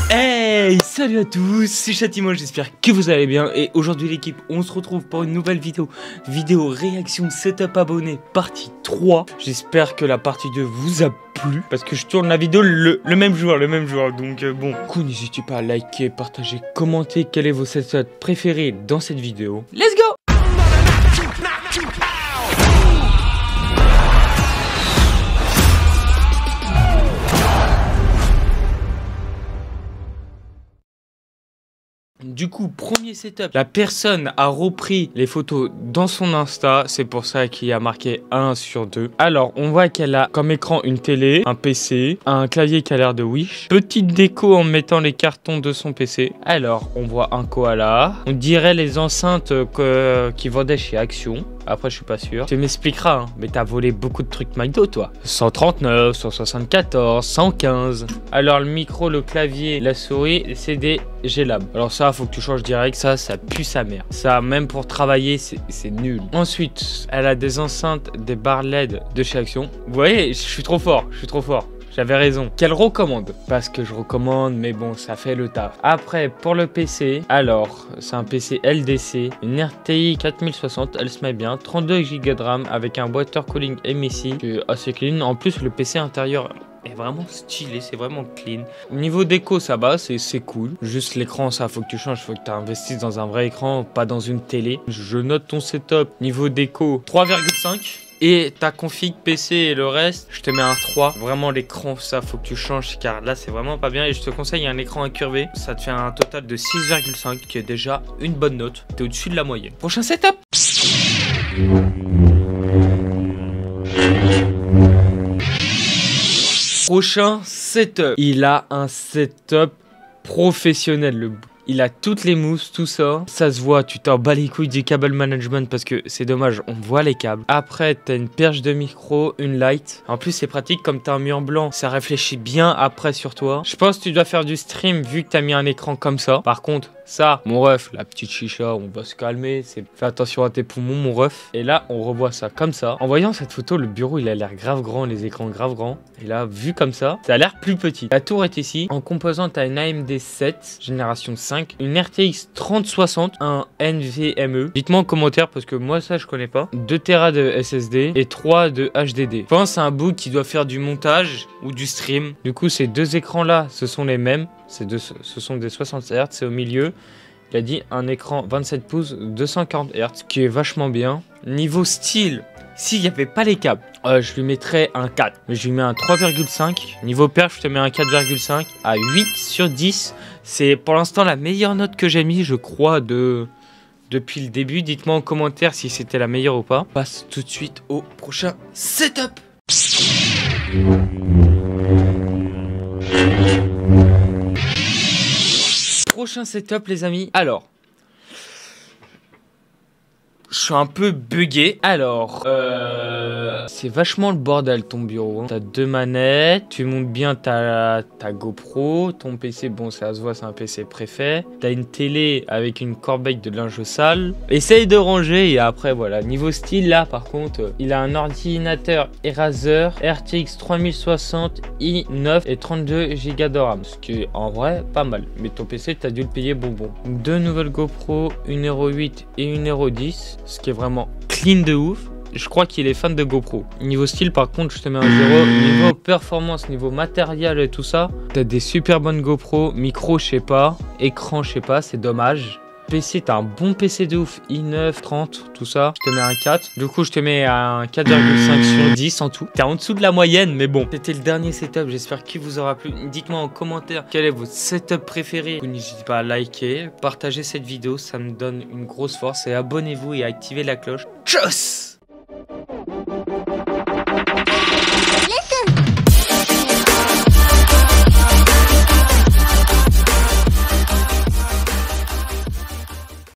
Hey, salut à tous, c'est Châtiment, j'espère que vous allez bien. Et aujourd'hui l'équipe, on se retrouve pour une nouvelle vidéo réaction setup abonné partie 3. J'espère que la partie 2 vous a plu, parce que je tourne la vidéo le même jour. Donc bon, du coup n'hésitez pas à liker, partager, commenter quel est vos setups préférés dans cette vidéo. Let's go! Du coup, premier setup, la personne a repris les photos dans son Insta, c'est pour ça qu'il y a marqué 1 sur 2. Alors, on voit qu'elle a comme écran une télé, un PC, un clavier qui a l'air de Wish, petite déco en mettant les cartons de son PC. Alors, on voit un koala, on dirait les enceintes qui vendaient chez Action. Après, je suis pas sûr. Tu m'expliqueras, hein, mais t'as volé beaucoup de trucs McDo, toi. 139, 174, 115. Alors, le micro, le clavier, la souris, c'est des G-Lab. Alors ça, faut que tu changes direct. Ça pue sa mère. Ça, même pour travailler, c'est nul. Ensuite, elle a des enceintes, des barres LED de chez Action. Vous voyez, je suis trop fort. J'avais raison. Qu'elle recommande. Parce que je recommande, mais bon, ça fait le taf. Après, pour le PC, alors, c'est un PC LDC, une RTI 4060, elle se met bien. 32 Go de RAM avec un water cooling MSI, assez clean. En plus, le PC intérieur est vraiment stylé, c'est vraiment clean. Niveau déco, ça va, c'est cool. Juste l'écran, ça, faut que tu changes, faut que tu investisses dans un vrai écran, pas dans une télé. Je note ton setup. Niveau déco, 3,5. Et ta config PC et le reste, je te mets un 3. Vraiment l'écran, ça faut que tu changes car là c'est vraiment pas bien. Et je te conseille un écran incurvé. Ça te fait un total de 6,5 qui est déjà une bonne note. T'es au-dessus de la moyenne. Prochain setup. Prochain setup. Il a un setup professionnel, le bout. Il a toutes les mousses, tout ça. Ça se voit, tu t'en bats les couilles du cable management parce que c'est dommage, on voit les câbles. Après, t'as une perche de micro, une light. En plus, c'est pratique comme t'as un mur blanc. Ça réfléchit bien après sur toi. Je pense que tu dois faire du stream vu que t'as mis un écran comme ça. Par contre, ça, mon ref, la petite chicha, on va se calmer. Fais attention à tes poumons, mon ref. Et là, on revoit ça comme ça. En voyant cette photo, le bureau, il a l'air grave grand, les écrans grave grands. Et là, vu comme ça a l'air plus petit. La tour est ici. En composant, t'as une AMD 7, génération 5. Une RTX 3060, un NVMe. Dites-moi en commentaire parce que moi ça je connais pas. 2 Tera de SSD et 3 de HDD. Je pense c'est un bout qui doit faire du montage ou du stream. Du coup ces deux écrans là, ce sont les mêmes. Ce sont des 60 Hz, c'est au milieu. Il a dit un écran 27 pouces 240 Hz qui est vachement bien. Niveau style, s'il n'y avait pas les câbles, je lui mettrais un 4. Mais je lui mets un 3,5. Niveau perf, je te mets un 4,5 à 8 sur 10. C'est pour l'instant la meilleure note que j'ai mis, je crois, depuis le début. Dites-moi en commentaire si c'était la meilleure ou pas. On passe tout de suite au prochain setup. Prochain setup, les amis. Alors, je suis un peu bugué. Alors, c'est vachement le bordel ton bureau. T'as 2 manettes, tu montes bien ta GoPro, ton PC, bon ça se voit, c'est un PC préfet. T'as une télé avec une corbeille de linge sale. Essaye de ranger et après voilà. Niveau style là par contre, il a un ordinateur Razer RTX 3060 i9 et 32 Go de RAM. Ce qui est en vrai pas mal. Mais ton PC t'as dû le payer bonbon. 2 nouvelles GoPro, une Hero 8 et une Hero 10. Ce qui est vraiment clean de ouf. Je crois qu'il est fan de GoPro. Niveau style par contre je te mets un 0. Niveau performance, niveau matériel et tout ça, t'as des super bonnes GoPro. Micro je sais pas, écran je sais pas, c'est dommage. PC, t'as un bon PC de ouf, i9, 30, tout ça. Je te mets un 4. Du coup, je te mets un 4,5 sur 10 en tout. T'es en dessous de la moyenne, mais bon. C'était le dernier setup. J'espère qu'il vous aura plu. Dites-moi en commentaire quel est votre setup préféré. N'hésitez pas à liker, partager cette vidéo. Ça me donne une grosse force. Et abonnez-vous et activez la cloche. Tchuss!